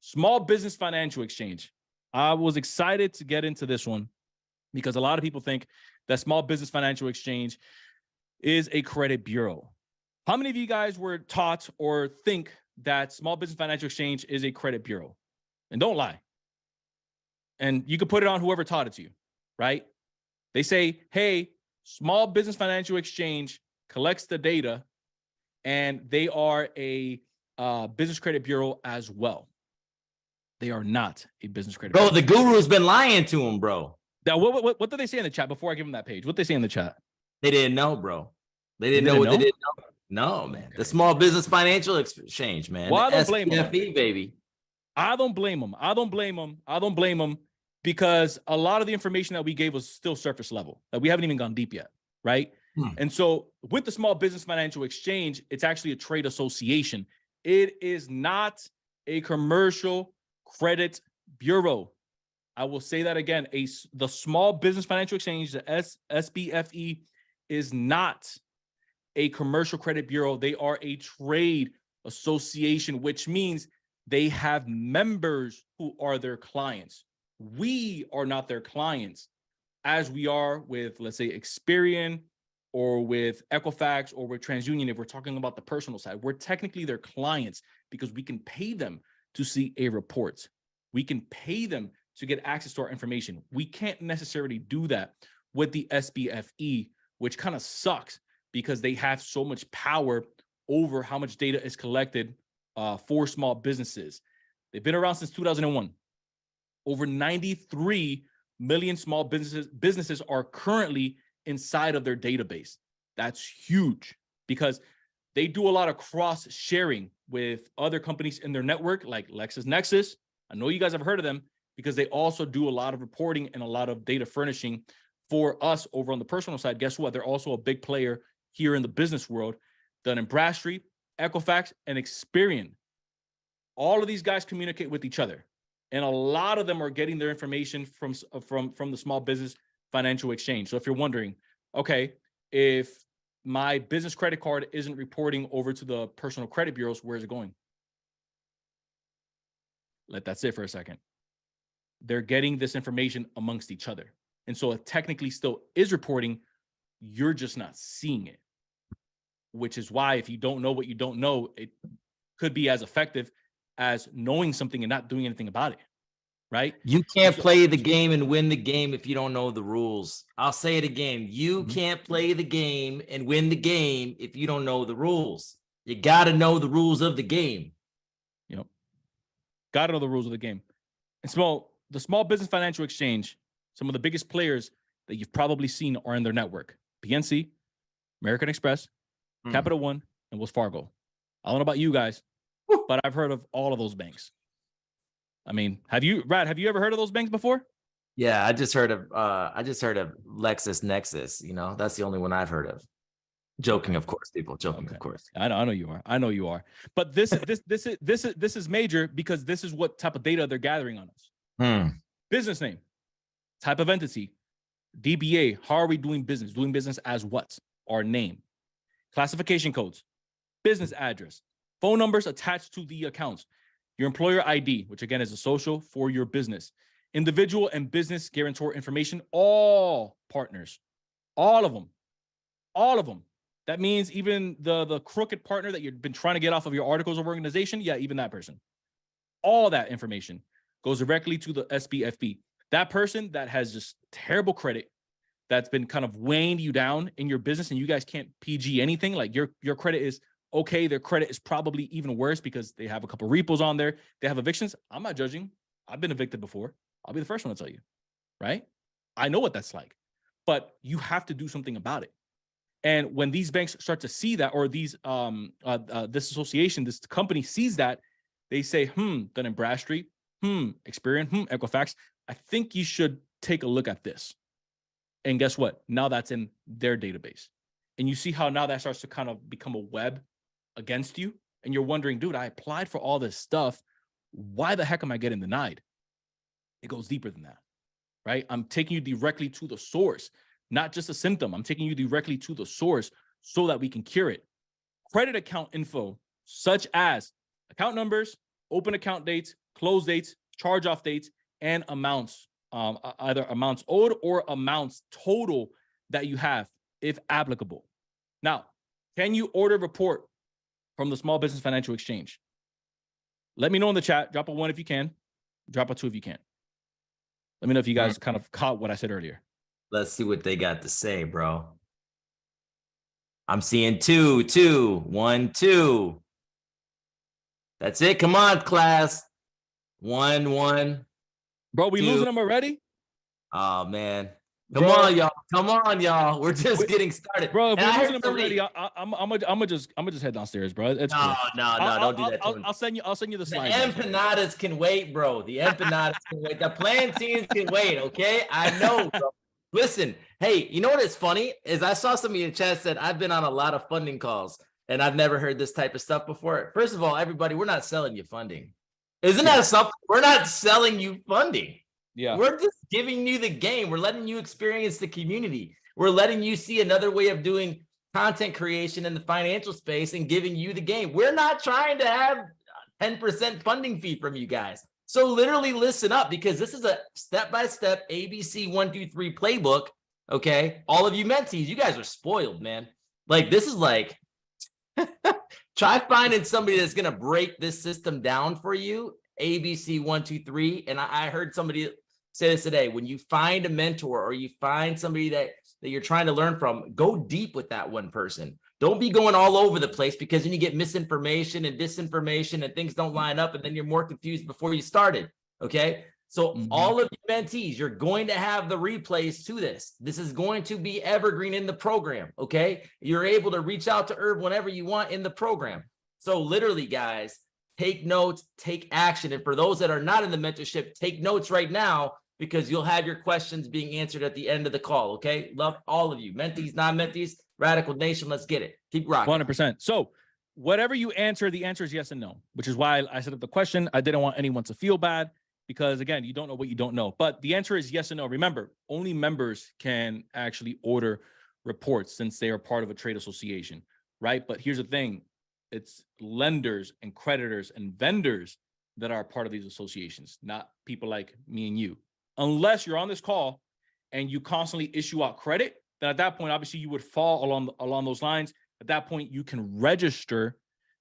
Small Business Financial Exchange. I was excited to get into this one because a lot of people think that Small Business Financial Exchange is a credit bureau. How many of you guys were taught or think that Small Business Financial Exchange is a credit bureau? And don't lie. And you can put it on whoever taught it to you, right? They say, hey, Small Business Financial Exchange collects the data and they are a business credit bureau as well. They are not a business credit bureau. Bro, the guru's been lying to him, bro. Now, what did they say in the chat before I give them that page? What did they say in the chat? They didn't know, bro. They didn't know what they didn't know. No, man. Okay. The Small Business Financial Exchange, man. Well, I don't blame them. SBFE, baby. I don't blame them. I don't blame them because a lot of the information that we gave was still surface level. Like we haven't even gone deep yet, right? And so with the Small Business Financial Exchange, it's actually a trade association. It is not a commercial credit bureau. I will say that again. The Small Business Financial Exchange, the SBFE, is not a commercial credit bureau. They are a trade association, which means they have members who are their clients. We are not their clients, as we are with, let's say, Experian or with Equifax or with TransUnion. If we're talking about the personal side, we're technically their clients because we can pay them to see a report. We can pay them to get access to our information. We can't necessarily do that with the SBFE, which kind of sucks because they have so much power over how much data is collected for small businesses. They've been around since 2001. Over 93 million small businesses are currently inside of their database. That's huge because they do a lot of cross sharing with other companies in their network like LexisNexis. I know you guys have heard of them because they also do a lot of reporting and a lot of data furnishing for us over on the personal side. Guess what? They're also a big player here in the business world. Dun & Bradstreet, Equifax, and Experian. All of these guys communicate with each other. And a lot of them are getting their information from the Small Business Financial Exchange. So if you're wondering, okay, if my business credit card isn't reporting over to the personal credit bureaus, where's it going? Let that sit for a second. They're getting this information amongst each other. And so it technically still is reporting, you're just not seeing it. Which is why if you don't know what you don't know, it could be as effective as knowing something and not doing anything about it, right? You can't play the game and win the game if you don't know the rules. I'll say it again. You can't play the game and win the game if you don't know the rules. You got to know the rules of the game. Yep. Got to know the rules of the game. And the Small Business Financial Exchange, some of the biggest players that you've probably seen are in their network. PNC, American Express, Capital One, and Wells Fargo. I don't know about you guys, but I've heard of all of those banks. I mean, have you ever heard of those banks before? Yeah, I just heard of LexisNexis. You know, that's the only one I've heard of. Joking, of course, people. Joking, of course. I know you are. I know you are. But this is major because this is what type of data they're gathering on us. Business name, type of entity, DBA. How are we doing business? Doing business as what? Our name. Classification codes, business address, phone numbers attached to the accounts, your employer ID, which again is a social for your business, individual and business guarantor information, all partners, all of them. That means even the crooked partner that you've been trying to get off of your articles of organization, yeah, even that person. All that information goes directly to the SBFE. That person that has just terrible credit, that's been kind of weighing you down in your business and you guys can't PG anything. Like your credit is okay. Their credit is probably even worse because they have a couple repos on there. They have evictions. I'm not judging. I've been evicted before. I'll be the first one to tell you, right? I know what that's like, but you have to do something about it. And when these banks start to see that, or these this association, this company sees that, they say, Dun & Bradstreet, Experian, Equifax, I think you should take a look at this. And guess what? Now that's in their database. And you see how now that starts to kind of become a web against you. And you're wondering, dude, I applied for all this stuff. Why the heck am I getting denied? It goes deeper than that, right? I'm taking you directly to the source, not just a symptom. I'm taking you directly to the source so that we can cure it. Credit account info, such as account numbers, open account dates, close dates, charge-off dates, and amounts, either amounts owed or amounts total that you have, if applicable. Now, can you order a report from the Small Business Financial Exchange? Let me know in the chat. Drop a 1 if you can. Drop a 2 if you can. Let me know if you guys kind of caught what I said earlier. Let's see what they got to say, bro. I'm seeing 2, 2, 1, 2. That's it. Come on, class. 1, 1. Bro, we 2. losing them already? Oh, man. Come on, y'all. Come on, y'all. We're just getting started. Bro, if we're losing them already, I'm gonna just head downstairs, bro. It's cool. No, don't do that. I'll send you the slide. The empanadas can wait, bro. The empanadas can wait. The plantains can wait, okay? I know, bro. Listen, hey, you know what is funny? Is I saw somebody in the chat said, I've been on a lot of funding calls, and I've never heard this type of stuff before. First of all, everybody, we're not selling you funding. Isn't that something? We're not selling you funding. Yeah. We're just giving you the game. We're letting you experience the community. We're letting you see another way of doing content creation in the financial space and giving you the game. We're not trying to have 10% funding fee from you guys. So literally listen up, because this is a step-by-step ABC 1, 2, 3 playbook. Okay. All of you mentees, you guys are spoiled, man. Like, this is like, try finding somebody that's going to break this system down for you. ABC 1, 2, 3. And I heard somebody say this today: when you find a mentor or you find somebody that you're trying to learn from, go deep with that one person. Don't be going all over the place, because then you get misinformation and disinformation and things don't line up, and then you're more confused before you started. Okay. So all of you mentees, you're going to have the replays to this. This is going to be evergreen in the program. Okay. You're able to reach out to Herb whenever you want in the program. So literally, guys, take notes, take action. And for those that are not in the mentorship, take notes right now, because you'll have your questions being answered at the end of the call. Okay. Love all of you, mentees, non-mentees, Radical Nation. Let's get it. Keep rocking. 100%. So whatever you answer, the answer is yes and no, which is why I set up the question. I didn't want anyone to feel bad, because again, you don't know what you don't know, but the answer is yes and no. Remember, only members can actually order reports since they are part of a trade association, right? But here's the thing. It's lenders and creditors and vendors that are part of these associations, not people like me and you. Unless you're on this call and you constantly issue out credit, then at that point, obviously you would fall along those lines. At that point, you can register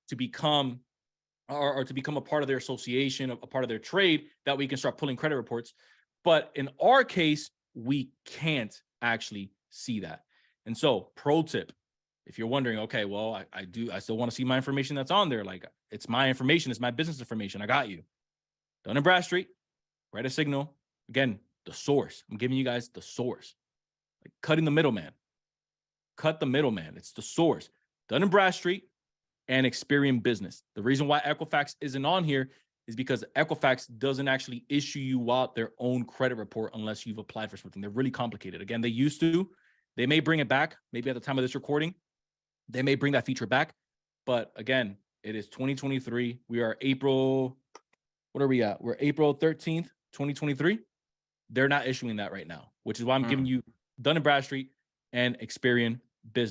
to become or to become a part of their association, a part of their trade, that we can start pulling credit reports. But in our case, we can't actually see that. And so, pro tip, if you're wondering, okay, well, I still want to see my information that's on there. Like, it's my information, it's my business information. I got you. Dun & Bradstreet, write a signal. Again, the source. I'm giving you guys the source. Like, cutting the middleman. Cut the middleman. It's the source. Dun & Bradstreet and Experian Business. The reason why Equifax isn't on here is because Equifax doesn't actually issue you out their own credit report unless you've applied for something. They're really complicated. Again, they used to. They may bring it back. Maybe at the time of this recording, they may bring that feature back. But again, it is 2023. We are April. What are we at? We're April 13th, 2023. They're not issuing that right now, which is why I'm giving you Dun & Bradstreet and Experian Business.